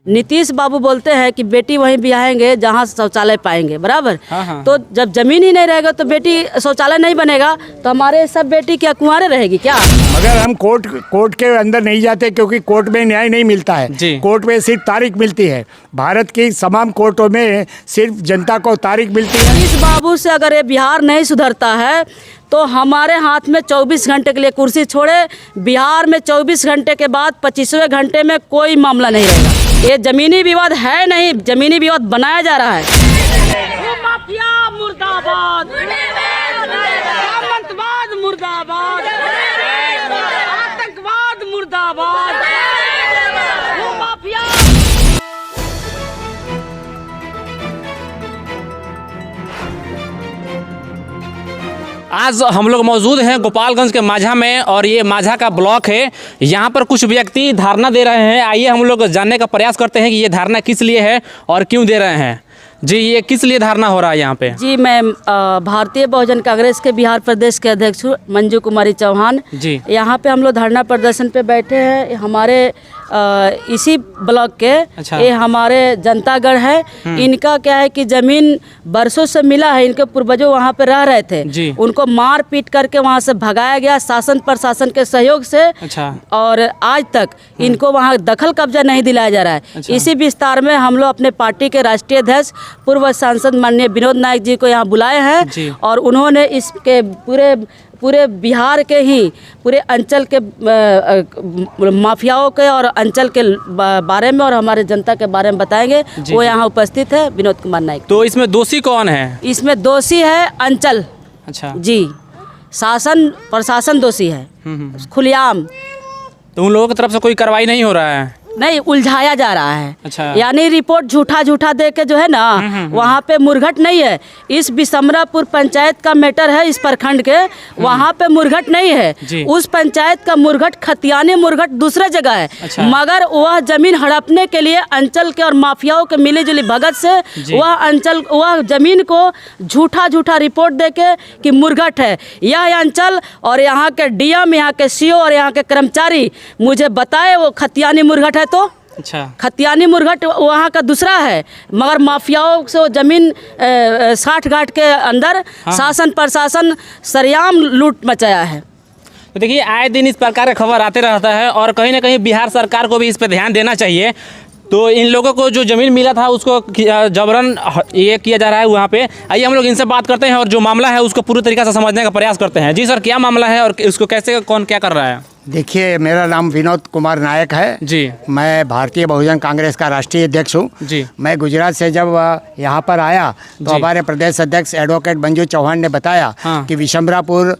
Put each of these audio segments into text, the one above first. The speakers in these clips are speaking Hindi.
नीतीश बाबू बोलते हैं कि बेटी वहीं ब्याहेंगे जहाँ शौचालय पाएंगे, बराबर। हाँ। तो जब जमीन ही नहीं रहेगा तो बेटी शौचालय नहीं बनेगा, तो हमारे सब बेटी क्या कुंवारे रहेगी क्या? मगर हम कोर्ट के अंदर नहीं जाते क्योंकि कोर्ट में न्याय नहीं मिलता है। कोर्ट में सिर्फ तारीख मिलती है। भारत की तमाम कोर्टों में सिर्फ जनता को तारीख मिलती है। नीतीश बाबू से अगर ये बिहार नहीं सुधरता है तो हमारे हाथ में 24 घंटे के लिए कुर्सी छोड़े, बिहार में 24 घंटे के बाद 25वें घंटे में कोई मामला नहीं रहेगा। ये जमीनी विवाद है नहीं, जमीनी विवाद बनाया जा रहा है। माफिया मुर्दाबाद, सामंतवाद मुर्दाबाद, आतंकवाद मुर्दाबाद, माफिया। आज हम लोग मौजूद हैं गोपालगंज के माझा में और ये माझा का ब्लॉक है। यहाँ पर कुछ व्यक्ति धारणा दे रहे हैं। आइए हम लोग जानने का प्रयास करते हैं कि ये धारणा किस लिए है और क्यों दे रहे हैं। जी, ये किस लिए धारणा हो रहा है यहाँ पे? जी, मैं भारतीय बहुजन कांग्रेस के बिहार प्रदेश के अध्यक्ष हूँ, मंजू कुमारी चौहान जी। यहाँ पे हम लोग धरना प्रदर्शन पे बैठे हैं। हमारे इसी ब्लॉक के ये हमारे जनतागढ़ है। इनका क्या है कि जमीन बरसों से मिला है, इनके पूर्वजों वहाँ पे रह रहे थे। उनको मार पीट करके वहाँ से भगाया गया शासन प्रशासन के सहयोग से। और आज तक इनको वहाँ दखल कब्जा नहीं दिलाया जा रहा है। इसी विस्तार में हम लोग अपने पार्टी के राष्ट्रीय अध्यक्ष पूर्व सांसद माननीय विनोद नायक जी को यहाँ बुलाए हैं और उन्होंने इसके पूरे बिहार के ही पूरे अंचल के माफियाओं के और अंचल के बारे में और हमारे जनता के बारे में बताएंगे। वो यहाँ उपस्थित है विनोद कुमार नायक। तो इसमें दोषी कौन है? इसमें दोषी है अंचल। अच्छा जी, शासन प्रशासन दोषी है खुलेआम। तो उन लोगों की तरफ से कोई कार्रवाई नहीं हो रहा है? नहीं, उलझाया जा रहा है। यानी रिपोर्ट झूठा दे के जो है ना वहाँ पे मुरघट नहीं है। इस बिशमरापुर पंचायत का मैटर है, इस प्रखंड के वहाँ पे मुरघट नहीं है। उस पंचायत का मुरघट खतियानी मुरघट दूसरे जगह है। मगर वह जमीन हड़पने के लिए अंचल के और माफियाओं के मिली जुली भगत से वह जमीन को झूठा रिपोर्ट दे के कि मुरघट है। यह अंचल और यहाँ के डीएम, यहाँ के सीओ और यहाँ के कर्मचारी मुझे बताए वो खतियानी मुरघट है। तो खतियानी मुरघट वहाँ का दूसरा है, मगर माफियाओं से जमीन 60 घाट के अंदर शासन प्रशासन सरेआम लूट मचाया है। तो देखिए, आए दिन इस प्रकार का खबर आते रहता है और कहीं ना कहीं बिहार सरकार को भी इस पर ध्यान देना चाहिए। तो इन लोगों को जो ज़मीन मिला था उसको जबरन ये किया जा रहा है वहाँ पे। आइए हम लोग इनसे बात करते हैं और जो मामला है उसको पूरी तरीके से समझने का प्रयास करते हैं। जी सर, क्या मामला है और उसको कैसे कौन क्या कर रहा है? देखिए, मेरा नाम विनोद कुमार नायक है जी। मैं भारतीय बहुजन कांग्रेस का राष्ट्रीय अध्यक्ष हूँ जी। मैं गुजरात से जब यहाँ पर आया तो हमारे प्रदेश अध्यक्ष एडवोकेट मंजू चौहान ने बताया कि विशमरापुर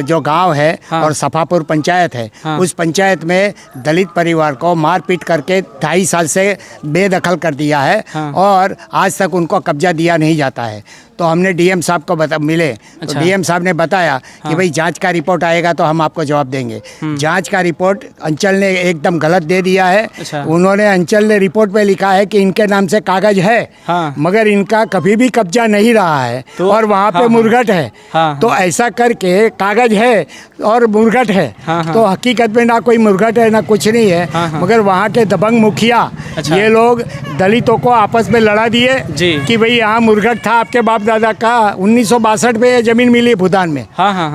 जो गांव है और सफापुर पंचायत है, उस पंचायत में दलित परिवार को मारपीट करके 2.5 साल से बेदखल कर दिया है और आज तक उनको कब्जा दिया नहीं जाता है। तो हमने डीएम साहब को मिले तो डीएम साहब ने बताया कि भाई जांच का रिपोर्ट आएगा तो हम आपको जवाब देंगे। जांच का रिपोर्ट अंचल ने एकदम गलत दे दिया है। उन्होंने अंचल ने रिपोर्ट में लिखा है कि इनके नाम से कागज है मगर इनका कभी भी कब्जा नहीं रहा है और वहाँ पे मुरघट है। तो ऐसा करके कागज है और मुरघट है तो हकीकत में ना कोई मुरघट है ना कुछ नहीं है। मगर वहाँ के दबंग मुखिया ये लोग दलितों को आपस में लड़ा दिए कि भाई यहाँ मुरघट था, आपके बाप दादा का 1962 में ये जमीन मिली भूटान में।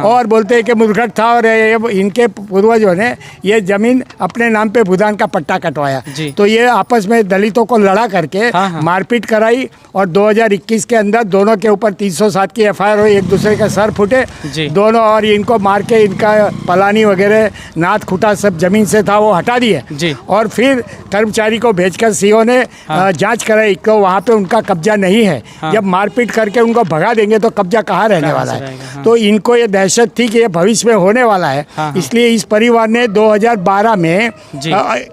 और बोलते हैं कि मुरघट था और इनके पूर्वजों ने ये जमीन अपने नाम पे भूटान का पट्टा कटवाया। तो ये आपस में दलितों को लड़ा करके मारपीट कराई और 2021 के अंदर दोनों के ऊपर 307 की एफआईआर हुई। एक दूसरे का सर फूटे दोनों और इनको मार के इनका पलानी वगैरह नाथ खुटा सब जमीन से था वो हटा दिए और फिर कर्मचारी को भेजकर सीओ ने जांच कराई तो वहाँ पे उनका कब्जा नहीं है। जब मारपीट करके उनको भगा देंगे तो कब्जा कहाँ रहने वाला है। तो इनको ये दहशत थी कि ये भविष्य में होने वाला है। इसलिए इस परिवार ने 2012 में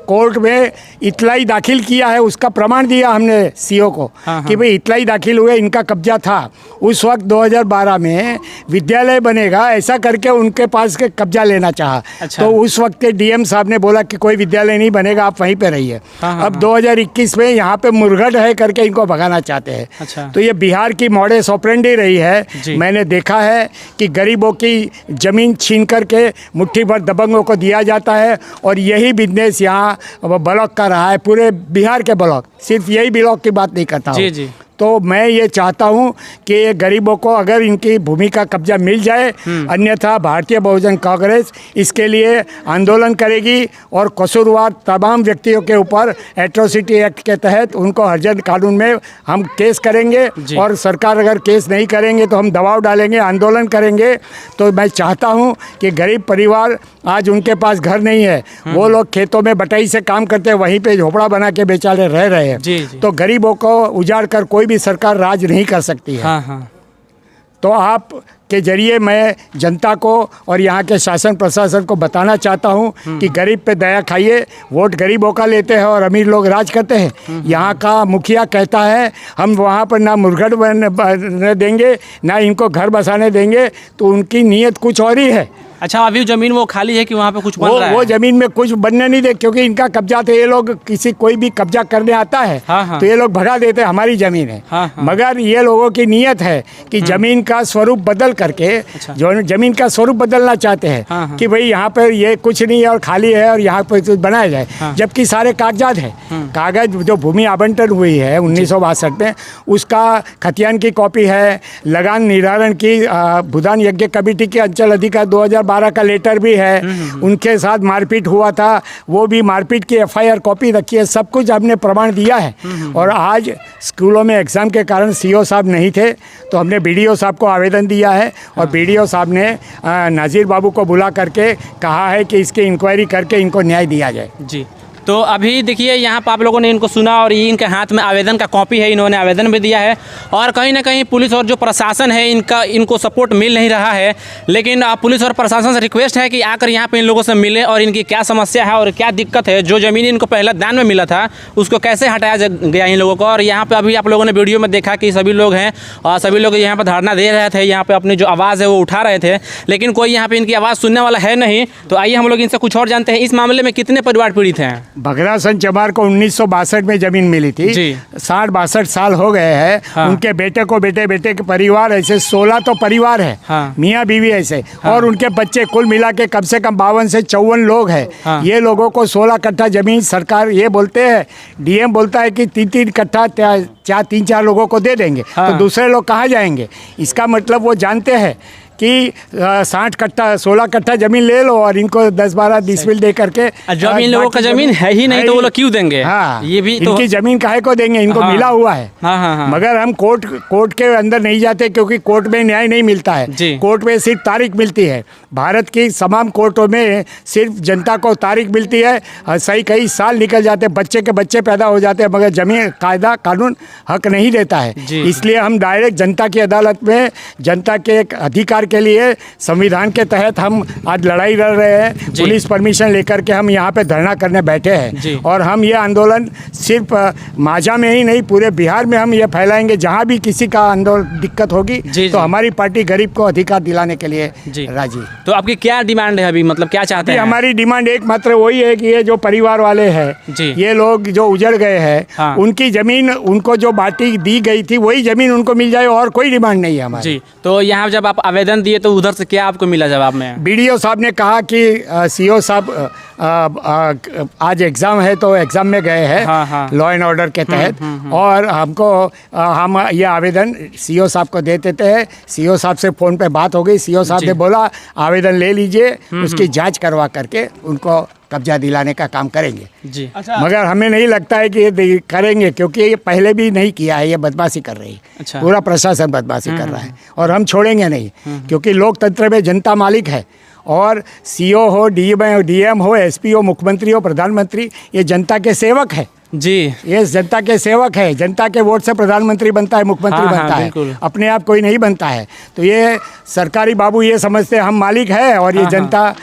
कोर्ट में इतलाई दाखिल किया है। उसका प्रमाण दिया हमने सीओ को कि भाई इतलाई दाखिल हुए, इनका कब्जा था। उस वक्त 2012 में विद्यालय बनेगा ऐसा करके उनके पास के कब्जा लेना चाहा। तो उस वक्त के डीएम साहब ने बोला कि कोई विद्यालय नहीं बनेगा, आप वहीं पे रहिए। अब 2021 में यहाँ पे मुरघट है करके इनको भगाना चाहते हैं। तो ये बिहार की मॉडल मोडस ऑपरेंडी रही है। मैंने देखा है कि गरीबों की ज़मीन छीन करके मुट्ठी भर दबंगों को दिया जाता है और यही बिजनेस यहाँ ब्लॉक का रहा है, पूरे बिहार के ब्लॉक, सिर्फ यही ब्लॉक की बात नहीं करता हूँ। तो मैं ये चाहता हूँ कि ये गरीबों को अगर इनकी भूमि का कब्जा मिल जाए, अन्यथा भारतीय बहुजन कांग्रेस इसके लिए आंदोलन करेगी और कसूरवार तमाम व्यक्तियों के ऊपर एट्रोसिटी एक्ट के तहत उनको हर्जन कानून में हम केस करेंगे और सरकार अगर केस नहीं करेंगे तो हम दबाव डालेंगे, आंदोलन करेंगे। तो मैं चाहता हूँ कि गरीब परिवार, आज उनके पास घर नहीं है, वो लोग खेतों में बटाई से काम करते हैं, वहीं पे झोपड़ा बना के बेचारे रह रहे हैं। तो गरीबों को उजाड़ कर कोई भी सरकार राज नहीं कर सकती है। तो आप के जरिए मैं जनता को और यहाँ के शासन प्रशासन को बताना चाहता हूँ कि गरीब पे दया खाइए। वोट गरीबों का लेते हैं और अमीर लोग राज करते हैं। यहाँ का मुखिया कहता है हम वहाँ पर ना मुर्गड़ बनने देंगे, ना इनको घर बसाने देंगे, तो उनकी नीयत कुछ और ही है। अच्छा, अभी ज़मीन वो खाली है कि वहाँ पे कुछ बन रहा है? वो ज़मीन में कुछ बनने नहीं दे, क्योंकि इनका कब्जा थे। ये लोग किसी कोई भी कब्जा करने आता है तो ये लोग भगा देते हैं, हमारी ज़मीन है। मगर ये लोगों की नीयत है कि ज़मीन का स्वरूप बदल करके, जो ज़मीन का स्वरूप बदलना चाहते हैं कि भाई यहाँ पर ये कुछ नहीं है और खाली है और यहाँ पर कुछ बनाया जाए, जबकि सारे कागजात है। कागज जो भूमि आवंटन हुई है 1962 में, उसका खतियान की कॉपी है, लगान निर्धारण की भूदान यज्ञ कमेटी के अंचल अधिकारी 2012 का लेटर भी है। उनके साथ मारपीट हुआ था, वो भी मारपीट की FIR कॉपी रखी है, सब कुछ हमने प्रमाण दिया है। और आज स्कूलों में एग्ज़ाम के कारण CO साहब नहीं थे, तो हमने BDO साहब को आवेदन दिया है और BDO साहब ने नाजिर बाबू को बुला करके कहा है कि इसकी इंक्वायरी करके इनको न्याय दिया जाए। जी, तो अभी देखिए यहाँ पर आप लोगों ने इनको सुना और ये इनके हाथ में आवेदन का कॉपी है, इन्होंने आवेदन भी दिया है और कहीं ना कहीं पुलिस और जो प्रशासन है इनको सपोर्ट मिल नहीं रहा है। लेकिन पुलिस और प्रशासन से रिक्वेस्ट है कि आकर यहाँ पे इन लोगों से मिले और इनकी क्या समस्या है और क्या दिक्कत है, जो ज़मीन इनको पहले दान में मिला था उसको कैसे हटाया गया इन लोगों को। और यहाँ पर अभी आप लोगों ने वीडियो में देखा कि सभी लोग हैं और सभी लोग यहाँ पर धरना दे रहे थे, यहाँ पर अपनी जो आवाज़ है वो उठा रहे थे, लेकिन कोई यहाँ पर इनकी आवाज़ सुनने वाला है नहीं। तो आइए हम लोग इनसे कुछ और जानते हैं, इस मामले में कितने परिवार पीड़ित हैं? बघरा सन चमार को 1962 में जमीन मिली थी, 60-62 साल हो गए हैं। उनके बेटे को बेटे के परिवार ऐसे 16 तो परिवार है, मियाँ बीवी ऐसे, और उनके बच्चे कुल मिला के कम से कम 52 से 54 लोग हैं। ये लोगों को 16 कट्ठा जमीन सरकार, ये बोलते हैं, DM बोलता है कि 3-3 कट्ठा 3-4 लोगों को दे देंगे, तो दूसरे लोग कहाँ जाएंगे? इसका मतलब वो जानते हैं कि 60 कट्ठा 16 कट्ठा जमीन ले लो और इनको 10-12 डिसमिल दे करके, जब इन लोगों का जमीन है ही नहीं तो वो लोग क्यों देंगे? हाँ, ये भी तो इनकी जमीन काहे को देंगे? इनको मिला हुआ है। मगर हम कोर्ट के अंदर नहीं जाते, क्योंकि कोर्ट में न्याय नहीं मिलता है। कोर्ट में सिर्फ तारीख मिलती है। भारत की तमाम कोर्टों में सिर्फ जनता को तारीख मिलती है, सही कई साल निकल जाते, बच्चे के बच्चे पैदा हो जाते हैं, मगर जमीन कायदा कानून हक नहीं देता है। इसलिए हम डायरेक्ट जनता की अदालत में जनता के अधिकार के लिए संविधान के तहत हम आज लड़ाई लड़ रहे हैं। पुलिस परमिशन लेकर के हम यहाँ पे धरना करने बैठे हैं और हम ये आंदोलन सिर्फ माझा में ही नहीं, पूरे बिहार में हम ये फैलाएंगे। जहाँ भी किसी का आंदोलन दिक्कत होगी तो हमारी पार्टी गरीब को अधिकार दिलाने के लिए राजी। तो आपकी क्या डिमांड है अभी, मतलब क्या चाहते हैं? हमारी डिमांड एक मात्र वही है कि ये जो परिवार वाले हैं, ये लोग जो उजड़ गए हैं, उनकी जमीन उनको जो बांटी दी गई थी वही जमीन उनको मिल जाए, और कोई डिमांड नहीं है हमारी। तो यहाँ जब आप आवेदन दिए तो उधर से क्या आपको मिला जवाब में? BDO साहब ने कहा कि CO साहब आज एग्ज़ाम है तो एग्ज़ाम में गए हैं लॉ एंड ऑर्डर के तहत, और हमको हम ये आवेदन CO साहब को दे देते हैं। CO साहब से फ़ोन पे बात हो गई, CO साहब ने बोला आवेदन ले लीजिए, उसकी जांच करवा करके उनको कब्जा दिलाने का काम करेंगे। अच्छा। मगर हमें नहीं लगता है कि ये करेंगे, क्योंकि ये पहले भी नहीं किया है, ये बदमाशी कर रही है। अच्छा। पूरा प्रशासन बदमाशी कर रहा है और हम छोड़ेंगे नहीं, क्योंकि लोकतंत्र में जनता मालिक है। और CO हो, DM हो, SP हो, मुख्यमंत्री हो, प्रधानमंत्री, ये जनता के सेवक है। ये जनता के सेवक है। जनता के वोट से प्रधानमंत्री बनता है, मुख्यमंत्री बनता है, अपने आप कोई नहीं बनता है। तो ये सरकारी बाबू ये समझते हैं हम मालिक है और ये जनता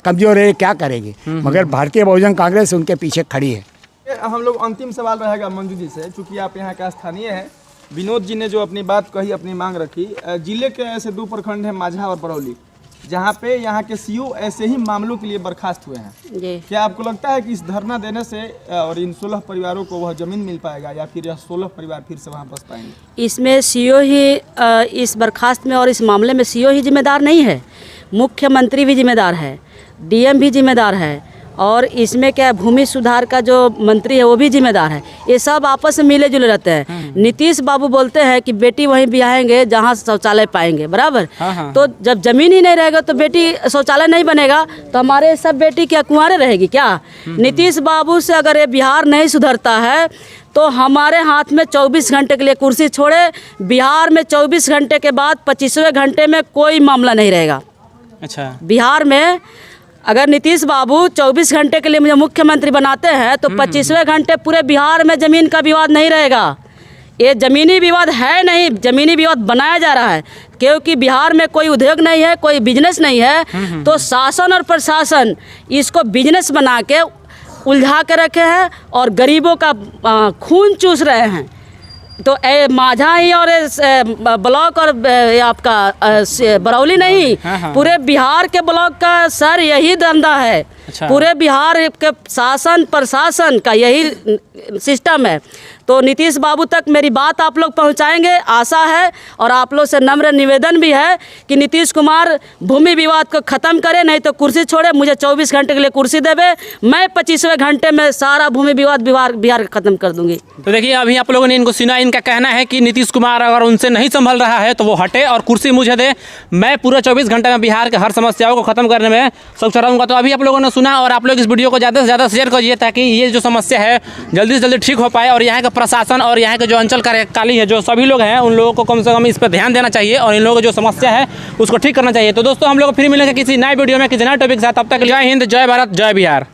कमजोर है, क्या करेगी? मगर भारतीय बहुजन कांग्रेस उनके पीछे खड़ी है। हम लोग अंतिम सवाल रहेगा मंजू जी से, चूँकि आप यहाँ का स्थानीय है। विनोद जी ने जो अपनी बात कही, अपनी मांग रखी, जिले के ऐसे 2 प्रखंड हैं, माझा और बरौली, जहाँ पे यहाँ के सीओ ऐसे ही मामलों के लिए बर्खास्त हुए हैं। जी। क्या आपको लगता है कि इस धरना देने से और इन 16 परिवारों को वह जमीन मिल पाएगा या फिर यह 16 परिवार फिर से वहाँ बस पाएंगे? इसमें सीओ ही इस बर्खास्त में और इस मामले में सीओ ही जिम्मेदार नहीं है, मुख्यमंत्री भी जिम्मेदार है, डीएम भी जिम्मेदार है, और इसमें क्या भूमि सुधार का जो मंत्री है वो भी जिम्मेदार है। ये सब आपस में मिले जुले रहते हैं। नीतीश बाबू बोलते हैं कि बेटी वहीं ब्याहेंगे जहाँ शौचालय पाएंगे, बराबर। तो जब जमीन ही नहीं रहेगा तो बेटी शौचालय नहीं बनेगा, तो हमारे सब बेटी क्या कुंवारे रहेगी क्या? नीतीश बाबू से अगर ये बिहार नहीं सुधरता है तो हमारे हाथ में 24 घंटे के लिए कुर्सी छोड़े, बिहार में 24 घंटे के बाद 25वें घंटे में कोई मामला नहीं रहेगा। अच्छा, बिहार में अगर नीतीश बाबू 24 घंटे के लिए मुझे मुख्यमंत्री बनाते हैं तो 25वें घंटे पूरे बिहार में ज़मीन का विवाद नहीं रहेगा। ये ज़मीनी विवाद है नहीं, ज़मीनी विवाद बनाया जा रहा है, क्योंकि बिहार में कोई उद्योग नहीं है, कोई बिजनेस नहीं है, तो शासन और प्रशासन इसको बिजनेस बना के उलझा के रखे हैं और गरीबों का खून चूस रहे हैं। तो माझा ही और ब्लॉक और आपका बरौली नहीं, पूरे बिहार के ब्लॉक का सर यही धंधा है। अच्छा। पूरे बिहार के शासन प्रशासन का यही सिस्टम है। तो नीतीश बाबू तक मेरी बात आप लोग पहुंचाएंगे, आशा है, और आप लोग से नम्र निवेदन भी है कि नीतीश कुमार भूमि विवाद को ख़त्म करे, नहीं तो कुर्सी छोड़े, मुझे 24 घंटे के लिए कुर्सी देवे, मैं 25वें घंटे में सारा भूमि विवाद बिहार ख़त्म कर दूंगी। तो देखिए अभी आप लोगों ने इनको सुना, इनका कहना है कि नीतीश कुमार अगर उनसे नहीं संभल रहा है तो वो हटे और कुर्सी मुझे दे, मैं पूरा 24 घंटे में बिहार के हर समस्याओं को ख़त्म करने में सक्षम रहूँगा। तो अभी आप लोगों ने सुना, और आप लोग इस वीडियो को ज़्यादा से ज़्यादा शेयर करिए ताकि ये जो समस्या है जल्दी से जल्दी ठीक हो पाए, और यहाँ का प्रशासन और यहाँ के जो अंचल कार्यकाली है, जो सभी लोग हैं, उन लोगों को कम से कम इस पर ध्यान देना चाहिए और इन लोगों की जो समस्या है उसको ठीक करना चाहिए। तो दोस्तों हम लोग फिर मिलेंगे किसी नए वीडियो में किसी नए टॉपिक के साथ, तब तक जय हिंद, जय भारत, जय बिहार।